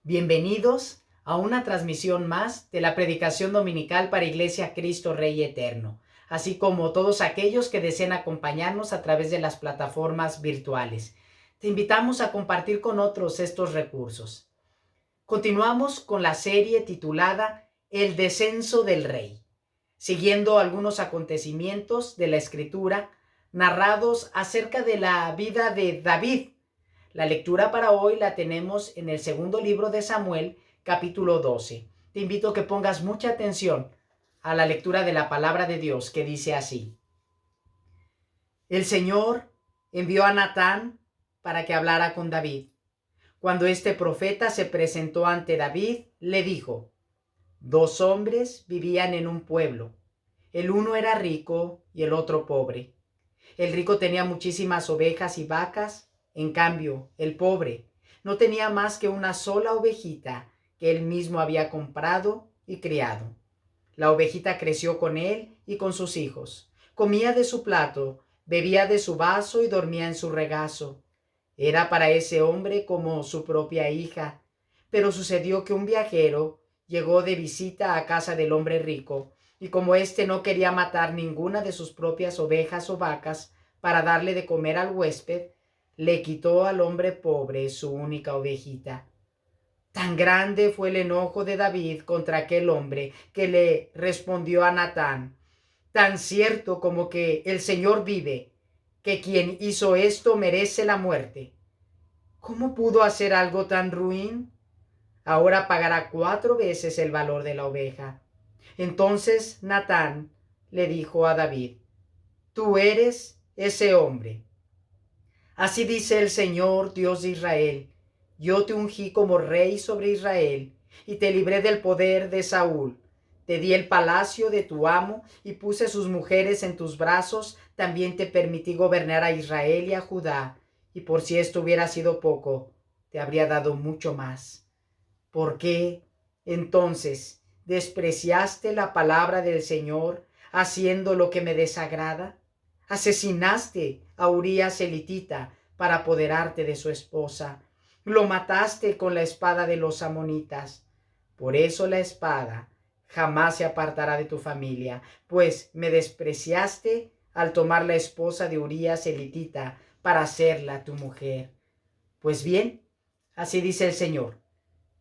Bienvenidos a una transmisión más de la predicación dominical para Iglesia Cristo Rey Eterno, así como todos aquellos que deseen acompañarnos a través de las plataformas virtuales. Te invitamos a compartir con otros estos recursos. Continuamos con la serie titulada El descenso del Rey, siguiendo algunos acontecimientos de la Escritura narrados acerca de la vida de David. La lectura para hoy la tenemos en el segundo libro de Samuel, capítulo 12. Te invito a que pongas mucha atención a la lectura de la palabra de Dios, que dice así: El Señor envió a Natán para que hablara con David. Cuando este profeta se presentó ante David, le dijo: Dos hombres vivían en un pueblo. El uno era rico y el otro pobre. El rico tenía muchísimas ovejas y vacas. En cambio, el pobre no tenía más que una sola ovejita que él mismo había comprado y criado. La ovejita creció con él y con sus hijos. Comía de su plato, bebía de su vaso y dormía en su regazo. Era para ese hombre como su propia hija. Pero sucedió que un viajero llegó de visita a casa del hombre rico, y como éste no quería matar ninguna de sus propias ovejas o vacas para darle de comer al huésped, le quitó al hombre pobre su única ovejita. Tan grande fue el enojo de David contra aquel hombre que le respondió a Natán: Tan cierto como que el Señor vive, que quien hizo esto merece la muerte. ¿Cómo pudo hacer algo tan ruin? Ahora pagará 4 veces el valor de la oveja. Entonces Natán le dijo a David: Tú eres ese hombre. Así dice el Señor, Dios de Israel: Yo te ungí como rey sobre Israel y te libré del poder de Saúl. Te di el palacio de tu amo y puse sus mujeres en tus brazos. También te permití gobernar a Israel y a Judá. Y por si esto hubiera sido poco, te habría dado mucho más. ¿Por qué entonces despreciaste la palabra del Señor, haciendo lo que me desagrada? Asesinaste a Urías elitita para apoderarte de su esposa. Lo mataste con la espada de los amonitas. Por eso la espada jamás se apartará de tu familia, pues me despreciaste al tomar la esposa de Urías elitita para hacerla tu mujer. Pues bien, así dice el Señor: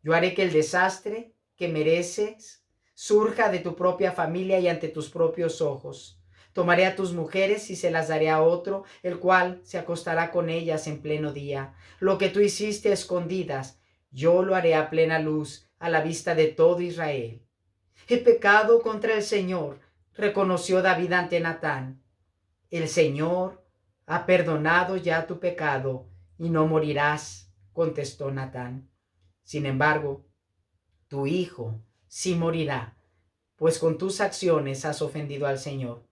Yo haré que el desastre que mereces surja de tu propia familia y ante tus propios ojos. Tomaré a tus mujeres y se las daré a otro, el cual se acostará con ellas en pleno día. Lo que tú hiciste a escondidas, yo lo haré a plena luz, a la vista de todo Israel. He pecado contra el Señor, reconoció David ante Natán. El Señor ha perdonado ya tu pecado y no morirás, contestó Natán. Sin embargo, tu hijo sí morirá, pues con tus acciones has ofendido al Señor.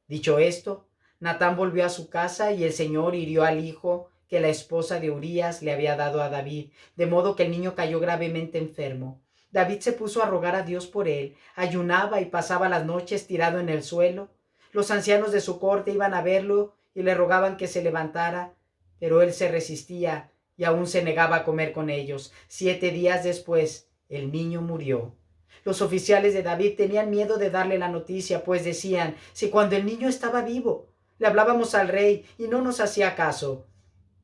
Dicho esto, Natán volvió a su casa y el Señor hirió al hijo que la esposa de Urías le había dado a David, de modo que el niño cayó gravemente enfermo. David se puso a rogar a Dios por él, ayunaba y pasaba las noches tirado en el suelo. Los ancianos de su corte iban a verlo y le rogaban que se levantara, pero él se resistía y aún se negaba a comer con ellos. 7 días después, el niño murió. Los oficiales de David tenían miedo de darle la noticia, pues decían: si cuando el niño estaba vivo le hablábamos al rey y no nos hacía caso,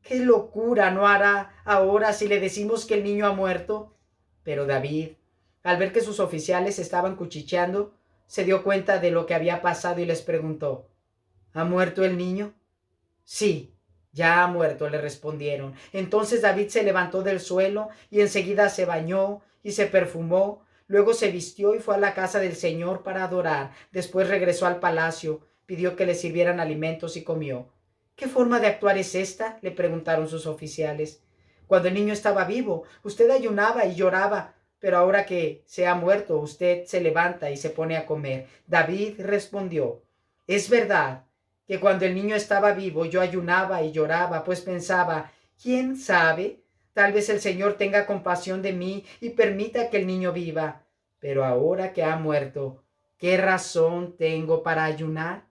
¿qué locura no hará ahora si le decimos que el niño ha muerto? Pero David, al ver que sus oficiales estaban cuchicheando, se dio cuenta de lo que había pasado y les preguntó: ¿Ha muerto el niño? Sí, ya ha muerto, le respondieron. Entonces David se levantó del suelo y enseguida se bañó y se perfumó. Luego se vistió y fue a la casa del Señor para adorar. Después regresó al palacio, pidió que le sirvieran alimentos y comió. ¿Qué forma de actuar es esta?, le preguntaron sus oficiales. Cuando el niño estaba vivo, usted ayunaba y lloraba, pero ahora que se ha muerto, usted se levanta y se pone a comer. David respondió: es verdad que cuando el niño estaba vivo yo ayunaba y lloraba, pues pensaba: ¿quién sabe? Tal vez el Señor tenga compasión de mí y permita que el niño viva. Pero ahora que ha muerto, ¿qué razón tengo para ayunar?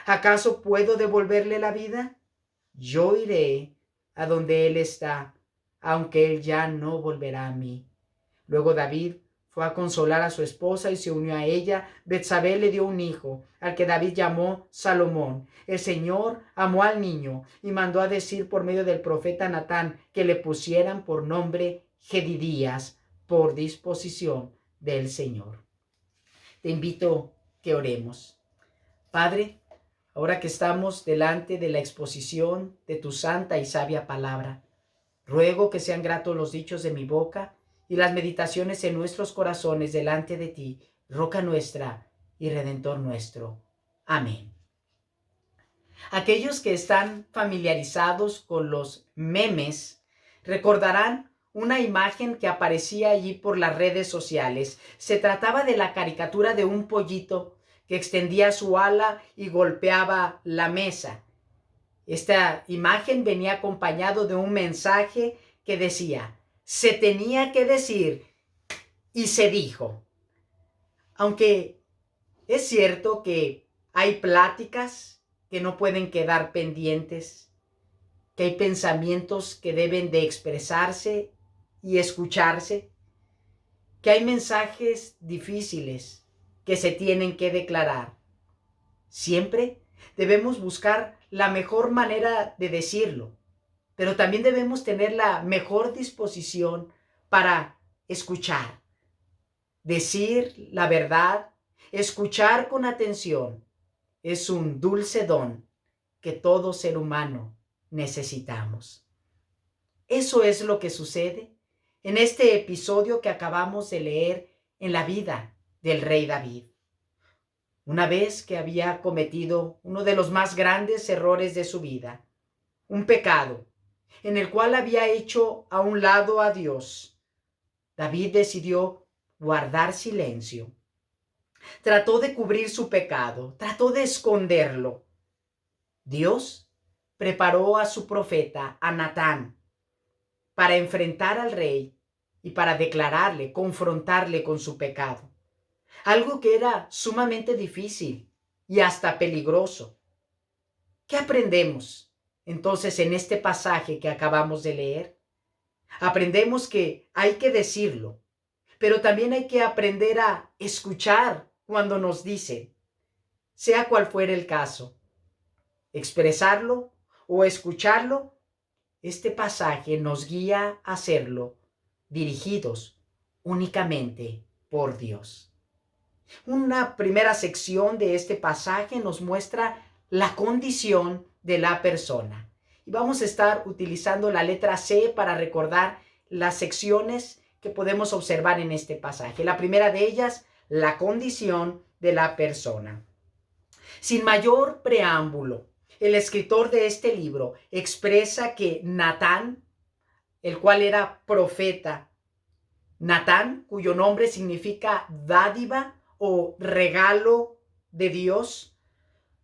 ¿Acaso puedo devolverle la vida? Yo iré a donde Él está, aunque Él ya no volverá a mí. Luego David fue a consolar a su esposa y se unió a ella. Betsabé le dio un hijo, al que David llamó Salomón. El Señor amó al niño y mandó a decir por medio del profeta Natán que le pusieran por nombre Jedidías, por disposición del Señor. Te invito que oremos. Padre, ahora que estamos delante de la exposición de tu santa y sabia palabra, ruego que sean gratos los dichos de mi boca y las meditaciones en nuestros corazones delante de ti, roca nuestra y redentor nuestro. Amén. Aquellos que están familiarizados con los memes recordarán una imagen que aparecía allí por las redes sociales. Se trataba de la caricatura de un pollito que extendía su ala y golpeaba la mesa. Esta imagen venía acompañado de un mensaje que decía: se tenía que decir y se dijo. Aunque es cierto que hay pláticas que no pueden quedar pendientes, que hay pensamientos que deben de expresarse y escucharse, que hay mensajes difíciles que se tienen que declarar. Siempre debemos buscar la mejor manera de decirlo, pero también debemos tener la mejor disposición para escuchar, decir la verdad, escuchar con atención. Es un dulce don que todo ser humano necesitamos. Eso es lo que sucede en este episodio que acabamos de leer en la vida del rey David. Una vez que había cometido uno de los más grandes errores de su vida, un pecado en el cual había hecho a un lado a Dios, David decidió guardar silencio. Trató de cubrir su pecado, trató de esconderlo. Dios preparó a su profeta, a Natán, para enfrentar al rey y para declararle, confrontarle con su pecado. Algo que era sumamente difícil y hasta peligroso. ¿Qué aprendemos entonces en este pasaje que acabamos de leer? Aprendemos que hay que decirlo, pero también hay que aprender a escuchar cuando nos dicen, sea cual fuera el caso, expresarlo o escucharlo. Este pasaje nos guía a hacerlo dirigidos únicamente por Dios. Una primera sección de este pasaje nos muestra la condición de la persona. Y vamos a estar utilizando la letra C para recordar las secciones que podemos observar en este pasaje. La primera de ellas, la condición de la persona. Sin mayor preámbulo, el escritor de este libro expresa que Natán, el cual era profeta, Natán, cuyo nombre significa dádiva o regalo de Dios,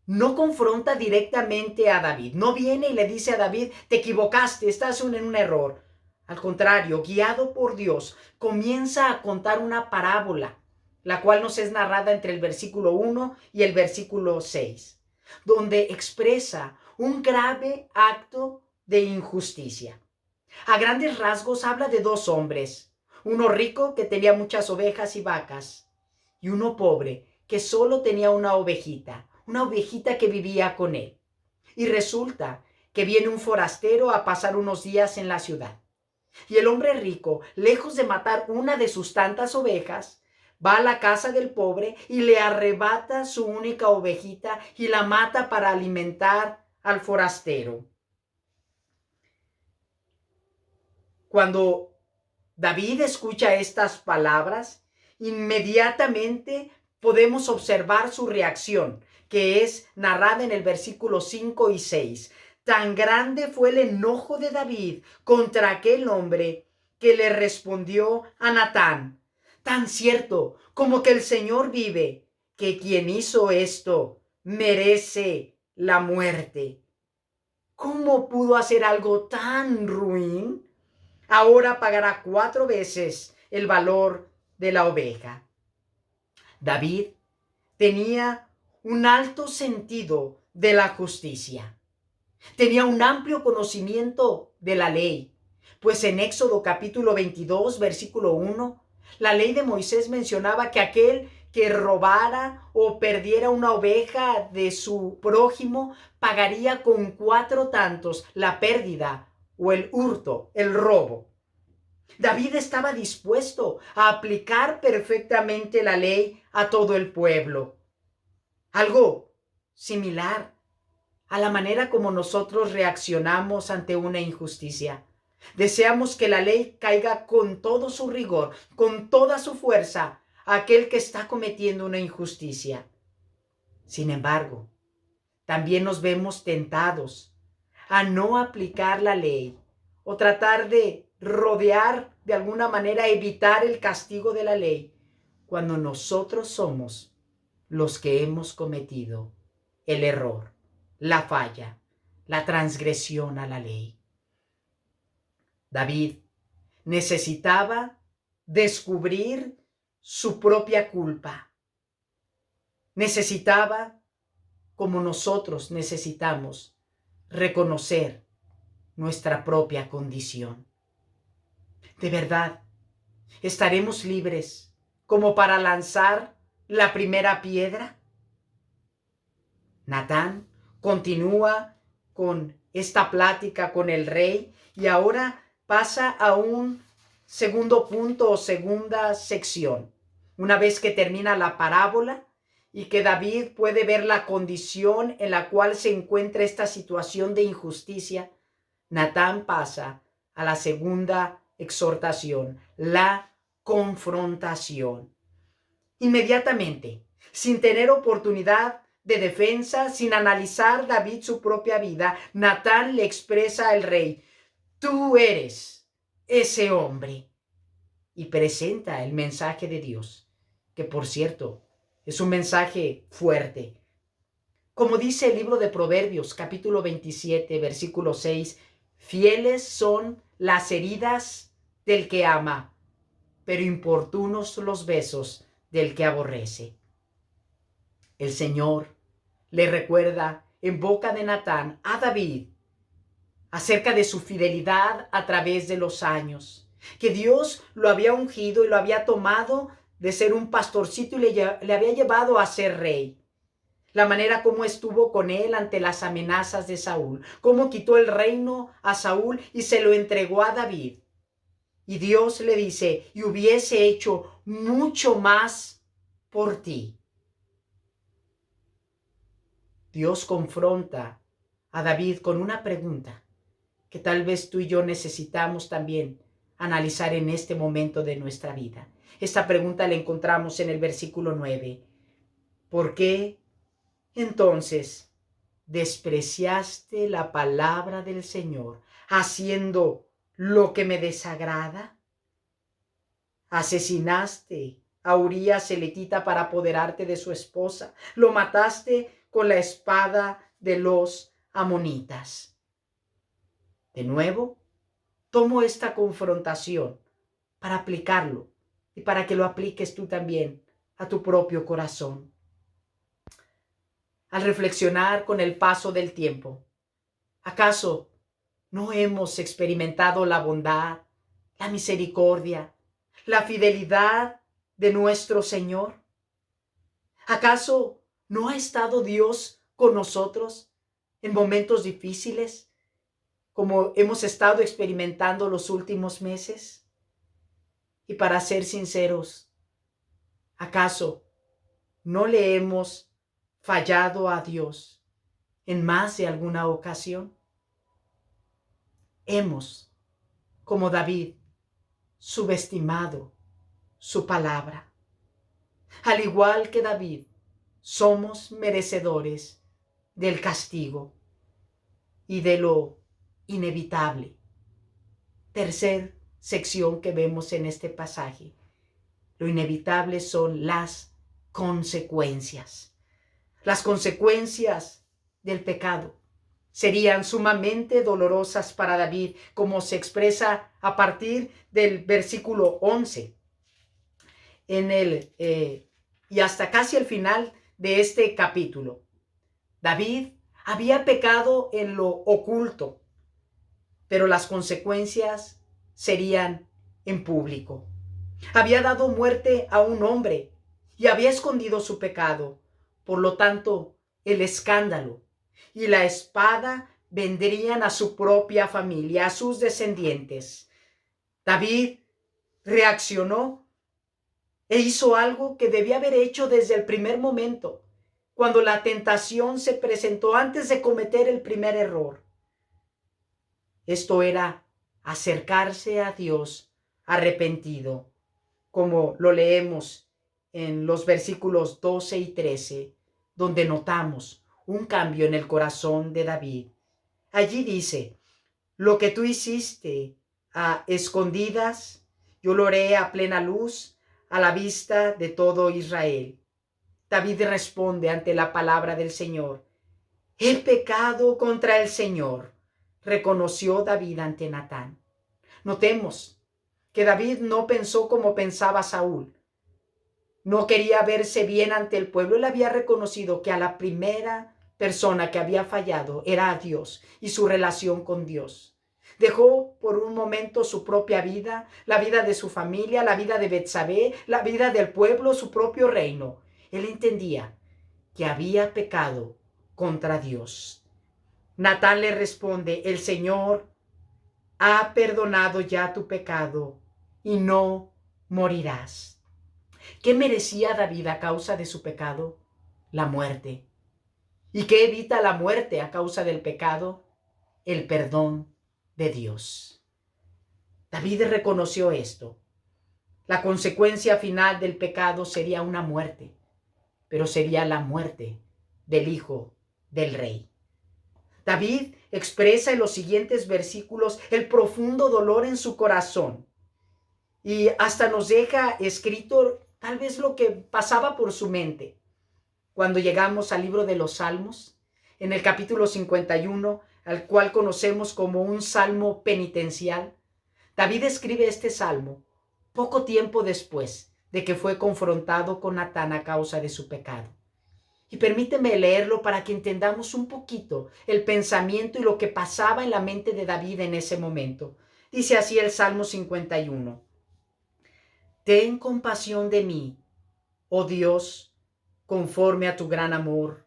no confronta directamente a David. No viene y le dice a David, te equivocaste, estás en un error. Al contrario, guiado por Dios, comienza a contar una parábola, la cual nos es narrada entre el versículo 1 y el versículo 6, donde expresa un grave acto de injusticia. A grandes rasgos habla de dos hombres, uno rico que tenía muchas ovejas y vacas, y uno pobre que solo tenía una ovejita que vivía con él. Y resulta que viene un forastero a pasar unos días en la ciudad. Y el hombre rico, lejos de matar una de sus tantas ovejas, va a la casa del pobre y le arrebata su única ovejita y la mata para alimentar al forastero. Cuando David escucha estas palabras, inmediatamente podemos observar su reacción, que es narrada en el versículo 5 y 6. Tan grande fue el enojo de David contra aquel hombre que le respondió a Natán: tan cierto como que el Señor vive, que quien hizo esto merece la muerte. ¿Cómo pudo hacer algo tan ruin? Ahora pagará 4 veces el valor de la oveja. David tenía un alto sentido de la justicia. Tenía un amplio conocimiento de la ley, pues en Éxodo capítulo 22, versículo 1, La ley de Moisés mencionaba que aquel que robara o perdiera una oveja de su prójimo pagaría con 4 tantos la pérdida o el hurto, el robo. David estaba dispuesto a aplicar perfectamente la ley a todo el pueblo. Algo similar a la manera como nosotros reaccionamos ante una injusticia. Deseamos que la ley caiga con todo su rigor, con toda su fuerza, a aquel que está cometiendo una injusticia. Sin embargo, también nos vemos tentados a no aplicar la ley o tratar de rodear, de alguna manera evitar el castigo de la ley, cuando nosotros somos los que hemos cometido el error, la falla, la transgresión a la ley. David necesitaba descubrir su propia culpa. Necesitaba, como nosotros necesitamos, reconocer nuestra propia condición. De verdad, ¿estaremos libres como para lanzar la primera piedra? Natán continúa con esta plática con el rey y ahora pasa a un segundo punto o segunda sección. Una vez que termina la parábola y que David puede ver la condición en la cual se encuentra esta situación de injusticia, Natán pasa a la segunda exhortación, la confrontación. Inmediatamente, sin tener oportunidad de defensa, sin analizar David su propia vida, Natán le expresa al rey: tú eres ese hombre. Y presenta el mensaje de Dios, que por cierto es un mensaje fuerte. Como dice el libro de Proverbios, capítulo 27, versículo 6, fieles son las heridas del que ama, pero importunos los besos del que aborrece. El Señor le recuerda en boca de Natán a David acerca de su fidelidad a través de los años, que Dios lo había ungido y lo había tomado de ser un pastorcito y le había llevado a ser rey. La manera como estuvo con él ante las amenazas de Saúl, cómo quitó el reino a Saúl y se lo entregó a David. Y Dios le dice: y hubiese hecho mucho más por ti. Dios confronta a David con una pregunta que tal vez tú y yo necesitamos también analizar en este momento de nuestra vida. Esta pregunta la encontramos en el versículo 9. ¿Por qué entonces despreciaste la palabra del Señor, haciendo lo que me desagrada? Asesinaste a Urías elitita para apoderarte de su esposa. Lo mataste con la espada de los amonitas. De nuevo, tomo esta confrontación para aplicarlo y para que lo apliques tú también a tu propio corazón. Al reflexionar con el paso del tiempo, ¿acaso no hemos experimentado la bondad, la misericordia, la fidelidad de nuestro Señor? ¿Acaso no ha estado Dios con nosotros en momentos difíciles, como hemos estado experimentando los últimos meses? Y para ser sinceros, ¿acaso no le hemos fallado a Dios en más de alguna ocasión? Hemos, como David, subestimado su palabra. Al igual que David, somos merecedores del castigo y de lo inevitable. Tercer sección que vemos en este pasaje. Lo inevitable son las consecuencias. Las consecuencias del pecado serían sumamente dolorosas para David, como se expresa a partir del versículo 11. Y hasta casi el final de este capítulo. David había pecado en lo oculto, pero las consecuencias serían en público. Había dado muerte a un hombre y había escondido su pecado. Por lo tanto, el escándalo y la espada vendrían a su propia familia, a sus descendientes. David reaccionó e hizo algo que debía haber hecho desde el primer momento, cuando la tentación se presentó antes de cometer el primer error. Esto era acercarse a Dios arrepentido, como lo leemos en los versículos 12 y 13, donde notamos un cambio en el corazón de David. Allí dice: lo que tú hiciste a escondidas, yo lo haré a plena luz, a la vista de todo Israel. David responde ante la palabra del Señor: he pecado contra el Señor, reconoció David ante Natán. Notemos que David no pensó como pensaba Saúl. No quería verse bien ante el pueblo. Él había reconocido que a la primera persona que había fallado era a Dios y su relación con Dios. Dejó por un momento su propia vida, la vida de su familia, la vida de Betsabé, la vida del pueblo, su propio reino. Él entendía que había pecado contra Dios. Natán le responde: el Señor ha perdonado ya tu pecado y no morirás. ¿Qué merecía David a causa de su pecado? La muerte. ¿Y qué evita la muerte a causa del pecado? El perdón de Dios. David reconoció esto. La consecuencia final del pecado sería una muerte, pero sería la muerte del hijo del rey. David expresa en los siguientes versículos el profundo dolor en su corazón y hasta nos deja escrito tal vez lo que pasaba por su mente. Cuando llegamos al libro de los Salmos, en el capítulo 51, al cual conocemos como un salmo penitencial, David escribe este salmo poco tiempo después de que fue confrontado con Natán a causa de su pecado. Y permíteme leerlo para que entendamos un poquito el pensamiento y lo que pasaba en la mente de David en ese momento. Dice así el Salmo 51. Ten compasión de mí, oh Dios, conforme a tu gran amor,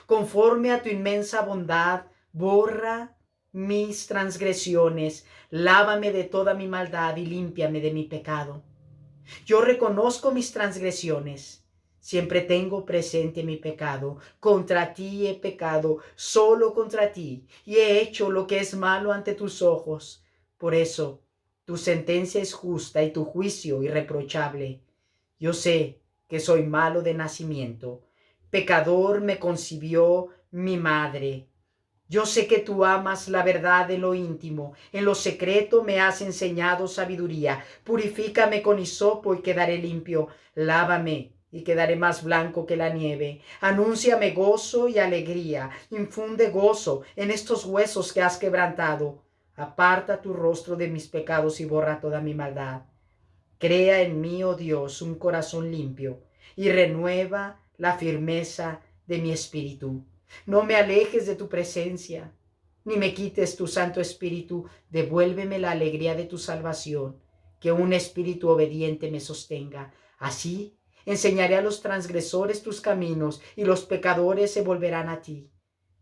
conforme a tu inmensa bondad, borra mis transgresiones, lávame de toda mi maldad y límpiame de mi pecado. Yo reconozco mis transgresiones, siempre tengo presente mi pecado. Contra ti he pecado, solo contra ti, y he hecho lo que es malo ante tus ojos. Por eso, tu sentencia es justa y tu juicio irreprochable. Yo sé que soy malo de nacimiento, pecador me concibió mi madre. Yo sé que tú amas la verdad en lo íntimo, en lo secreto me has enseñado sabiduría. Purifícame con hisopo y quedaré limpio, lávame y quedaré más blanco que la nieve. Anúnciame gozo y alegría, infunde gozo en estos huesos que has quebrantado. Aparta tu rostro de mis pecados y borra toda mi maldad. Crea en mí, oh Dios, un corazón limpio y renueva la firmeza de mi espíritu. No me alejes de tu presencia, ni me quites tu Santo Espíritu. Devuélveme la alegría de tu salvación, que un espíritu obediente me sostenga. Así enseñaré a los transgresores tus caminos, y los pecadores se volverán a ti.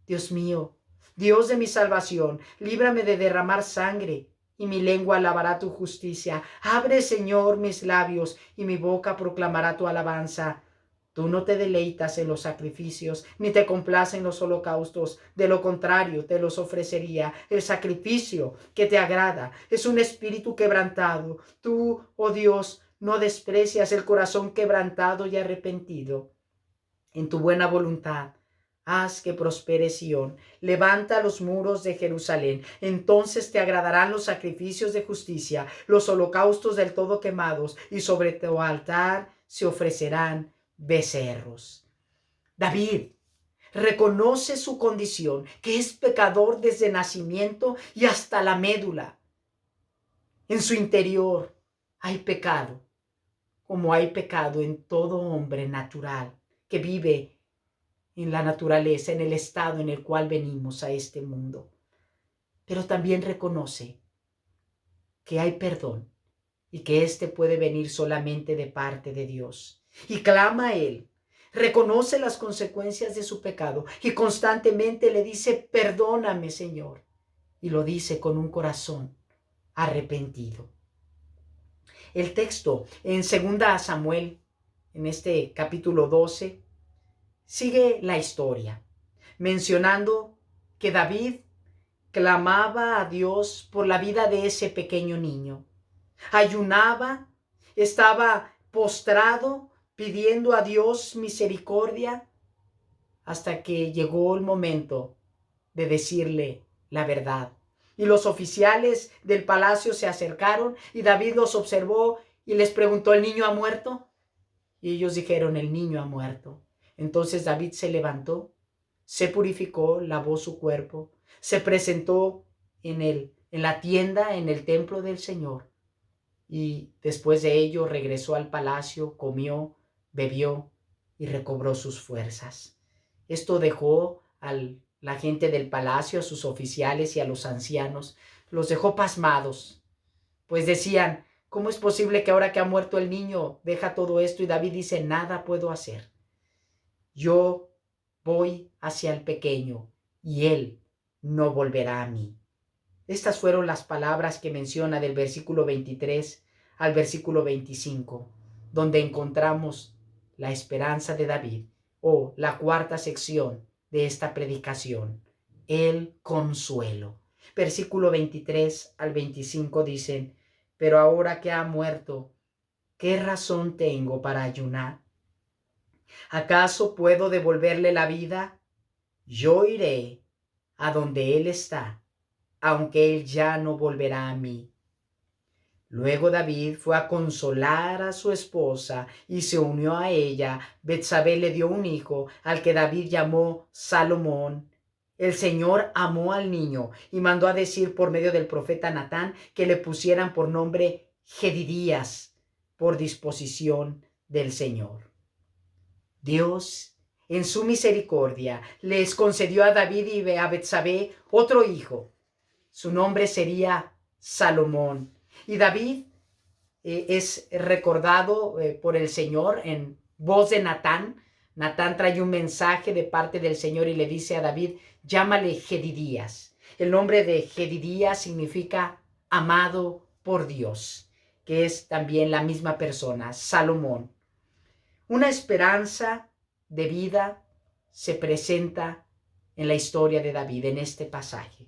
Dios mío, Dios de mi salvación, líbrame de derramar sangre, y mi lengua alabará tu justicia. Abre, Señor, mis labios, y mi boca proclamará tu alabanza. Tú no te deleitas en los sacrificios, ni te complacen los holocaustos. De lo contrario, te los ofrecería. El sacrificio que te agrada es un espíritu quebrantado. Tú, oh Dios, no desprecias el corazón quebrantado y arrepentido. En tu buena voluntad, haz que prospere Sión. Levanta los muros de Jerusalén. Entonces te agradarán los sacrificios de justicia, los holocaustos del todo quemados, y sobre tu altar se ofrecerán becerros. David reconoce su condición, que es pecador desde nacimiento y hasta la médula. En su interior hay pecado, como hay pecado en todo hombre natural que vive en la naturaleza, en el estado en el cual venimos a este mundo. Pero también reconoce que hay perdón y que éste puede venir solamente de parte de Dios. Y clama a Él, reconoce las consecuencias de su pecado y constantemente le dice, perdóname, Señor. Y lo dice con un corazón arrepentido. El texto en 2 Samuel, en este capítulo 12, sigue la historia, mencionando que David clamaba a Dios por la vida de ese pequeño niño. Ayunaba, estaba postrado pidiendo a Dios misericordia hasta que llegó el momento de decirle la verdad. Y los oficiales del palacio se acercaron y David los observó y les preguntó, ¿el niño ha muerto? Y ellos dijeron, el niño ha muerto. Entonces David se levantó, se purificó, lavó su cuerpo, se presentó en la tienda, en el templo del Señor. Y después de ello regresó al palacio, comió, bebió y recobró sus fuerzas. Esto dejó a la gente del palacio, a sus oficiales y a los ancianos, los dejó pasmados, pues decían, ¿cómo es posible que ahora que ha muerto el niño deja todo esto? Y David dice, nada puedo hacer. Yo voy hacia el pequeño y él no volverá a mí. Estas fueron las palabras que menciona del versículo 23 al versículo 25, donde encontramos la esperanza de David, o la cuarta sección de esta predicación, el consuelo. Versículo 23 al 25 dicen, pero ahora que ha muerto, ¿qué razón tengo para ayunar? ¿Acaso puedo devolverle la vida? Yo iré a donde él está, aunque él ya no volverá a mí. Luego David fue a consolar a su esposa y se unió a ella. Betsabé le dio un hijo, al que David llamó Salomón. El Señor amó al niño y mandó a decir por medio del profeta Natán que le pusieran por nombre Jedidías, por disposición del Señor. Dios, en su misericordia, les concedió a David y a Betsabé otro hijo. Su nombre sería Salomón. Y David es recordado por el Señor en voz de Natán. Natán trae un mensaje de parte del Señor y le dice a David, llámale Jedidías. El nombre de Jedidías significa amado por Dios, que es también la misma persona, Salomón. Una esperanza de vida se presenta en la historia de David, en este pasaje.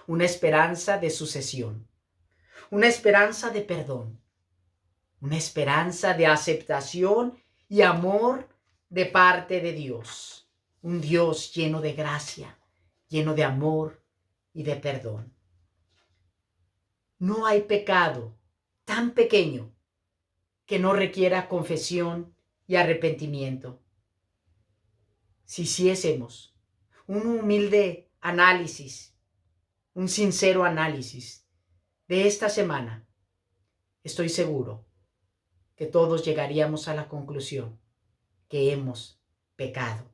Una esperanza de sucesión, una esperanza de perdón, una esperanza de aceptación y amor de parte de Dios. Un Dios lleno de gracia, lleno de amor y de perdón. No hay pecado tan pequeño que no requiera confesión y arrepentimiento. Si hiciésemos un humilde análisis, un sincero análisis de esta semana, estoy seguro que todos llegaríamos a la conclusión que hemos pecado,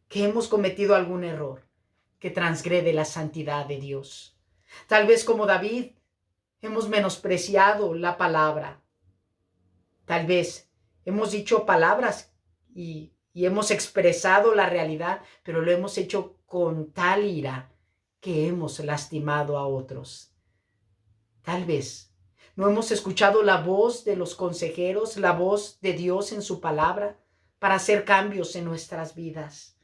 que hemos cometido algún error que transgrede la santidad de Dios. Tal vez como David hemos menospreciado la palabra. Tal vez hemos dicho palabras y hemos expresado la realidad, pero lo hemos hecho con tal ira que hemos lastimado a otros. Tal vez no hemos escuchado la voz de los consejeros, la voz de Dios en su palabra para hacer cambios en nuestras vidas.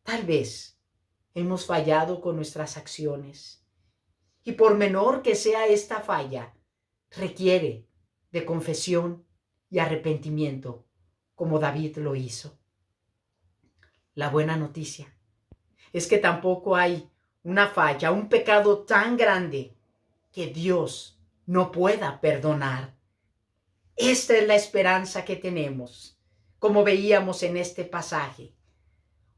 Tal vez hemos fallado con nuestras acciones. Y por menor que sea esta falla, requiere de confesión y arrepentimiento, como David lo hizo. La buena noticia es que tampoco hay una falla, un pecado tan grande que Dios no pueda perdonar. Esta es la esperanza que tenemos, como veíamos en este pasaje.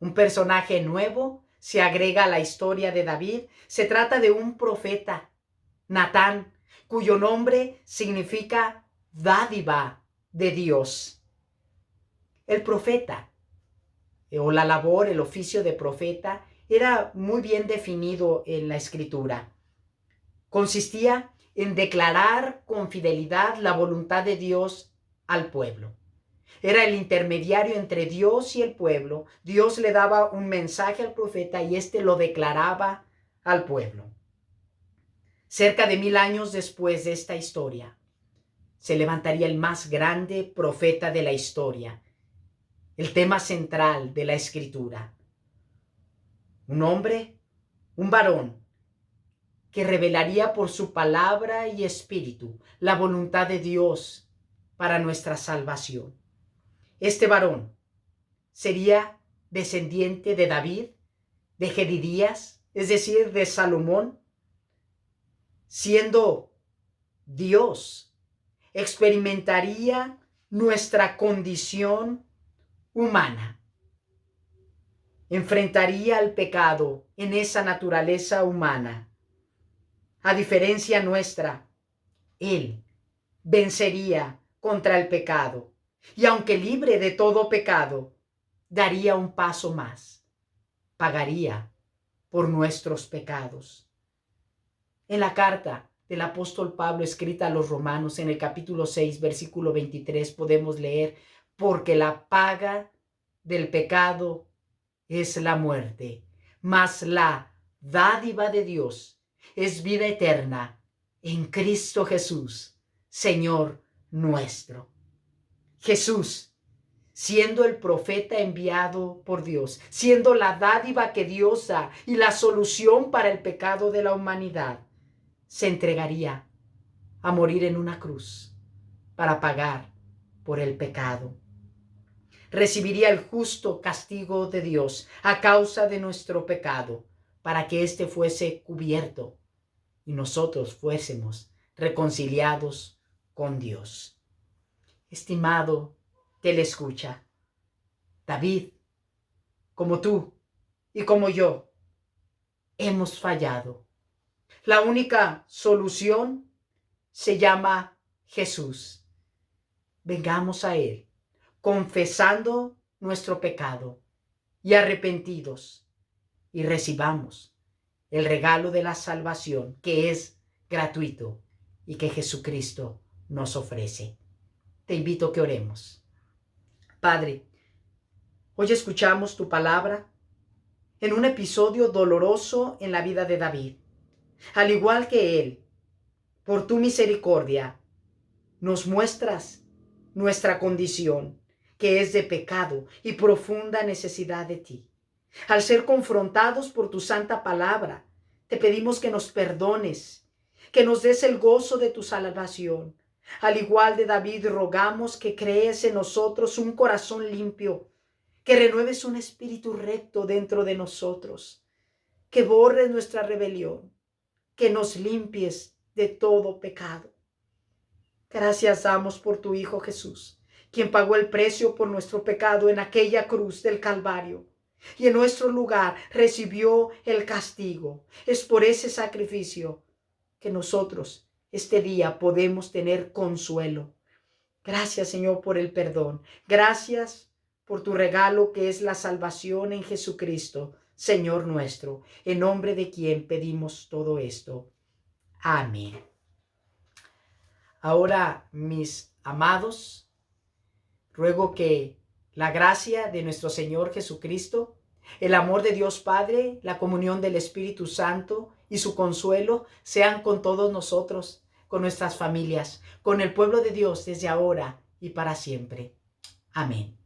Un personaje nuevo se agrega a la historia de David. Se trata de un profeta, Natán, cuyo nombre significa dádiva de Dios. El profeta, o la labor, el oficio de profeta, era muy bien definido en la Escritura. Consistía en declarar con fidelidad la voluntad de Dios al pueblo. Era el intermediario entre Dios y el pueblo. Dios le daba un mensaje al profeta y éste lo declaraba al pueblo. Cerca de 1000 años después de esta historia, se levantaría el más grande profeta de la historia, el tema central de la Escritura. Un hombre, un varón, que revelaría por su palabra y espíritu la voluntad de Dios para nuestra salvación. Este varón sería descendiente de David, de Jedidías, es decir, de Salomón. Siendo Dios, experimentaría nuestra condición humana. Enfrentaría al pecado en esa naturaleza humana. A diferencia nuestra, Él vencería contra el pecado. Y aunque libre de todo pecado, daría un paso más. Pagaría por nuestros pecados. En la carta del apóstol Pablo escrita a los Romanos, en el capítulo 6, versículo 23, podemos leer: porque la paga del pecado es la muerte, mas la dádiva de Dios es vida eterna en Cristo Jesús, Señor nuestro. Jesús, siendo el profeta enviado por Dios, siendo la dádiva que Dios da y la solución para el pecado de la humanidad, se entregaría a morir en una cruz para pagar por el pecado. Recibiría el justo castigo de Dios a causa de nuestro pecado, para que éste fuese cubierto y nosotros fuésemos reconciliados con Dios. Estimado teleescucha, David, como tú y como yo, hemos fallado. La única solución se llama Jesús. Vengamos a Él, confesando nuestro pecado y arrepentidos, y recibamos el regalo de la salvación, que es gratuito y que Jesucristo nos ofrece. Te invito a que oremos. Padre, hoy escuchamos tu palabra en un episodio doloroso en la vida de David. Al igual que él, por tu misericordia, nos muestras nuestra condición, que es de pecado y profunda necesidad de ti. Al ser confrontados por tu santa palabra, te pedimos que nos perdones, que nos des el gozo de tu salvación. Al igual de David, rogamos que crees en nosotros un corazón limpio, que renueves un espíritu recto dentro de nosotros, que borres nuestra rebelión, que nos limpies de todo pecado. Gracias damos por tu Hijo Jesús, quien pagó el precio por nuestro pecado en aquella cruz del Calvario, y en nuestro lugar recibió el castigo. Es por ese sacrificio que nosotros este día podemos tener consuelo. Gracias, Señor, por el perdón. Gracias por tu regalo, que es la salvación en Jesucristo, Señor nuestro, en nombre de quien pedimos todo esto. Amén. Ahora, mis amados, ruego que la gracia de nuestro Señor Jesucristo, el amor de Dios Padre, la comunión del Espíritu Santo y su consuelo sean con todos nosotros, con nuestras familias, con el pueblo de Dios desde ahora y para siempre. Amén.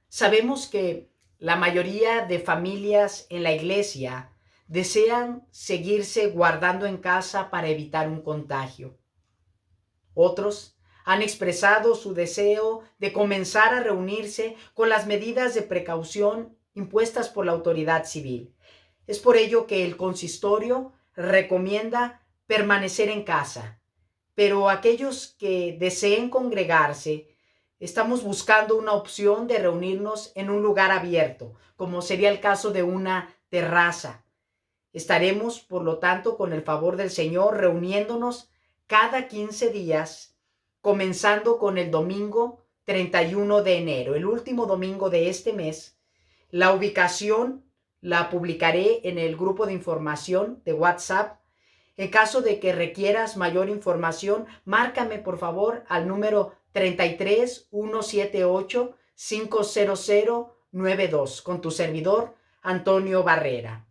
Sabemos que la mayoría de familias en la iglesia desean seguirse guardando en casa para evitar un contagio. Otros han expresado su deseo de comenzar a reunirse con las medidas de precaución impuestas por la autoridad civil. Es por ello que el consistorio recomienda permanecer en casa, pero aquellos que deseen congregarse, estamos buscando una opción de reunirnos en un lugar abierto, como sería el caso de una terraza. Estaremos, por lo tanto, con el favor del Señor, reuniéndonos cada 15 días, comenzando con el domingo 31 de enero, el último domingo de este mes. La ubicación la publicaré en el grupo de información de WhatsApp, En caso de que requieras mayor información, márcame por favor al número 33 178 50092 con tu servidor Antonio Barrera.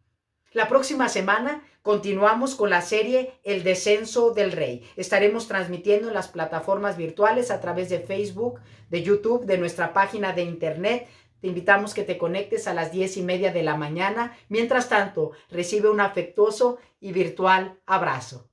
La próxima semana continuamos con la serie El Descenso del Rey. Estaremos transmitiendo en las plataformas virtuales a través de Facebook, de YouTube, de nuestra página de internet. Te invitamos que te conectes a las 10:30 de la mañana. Mientras tanto, recibe un afectuoso y virtual abrazo.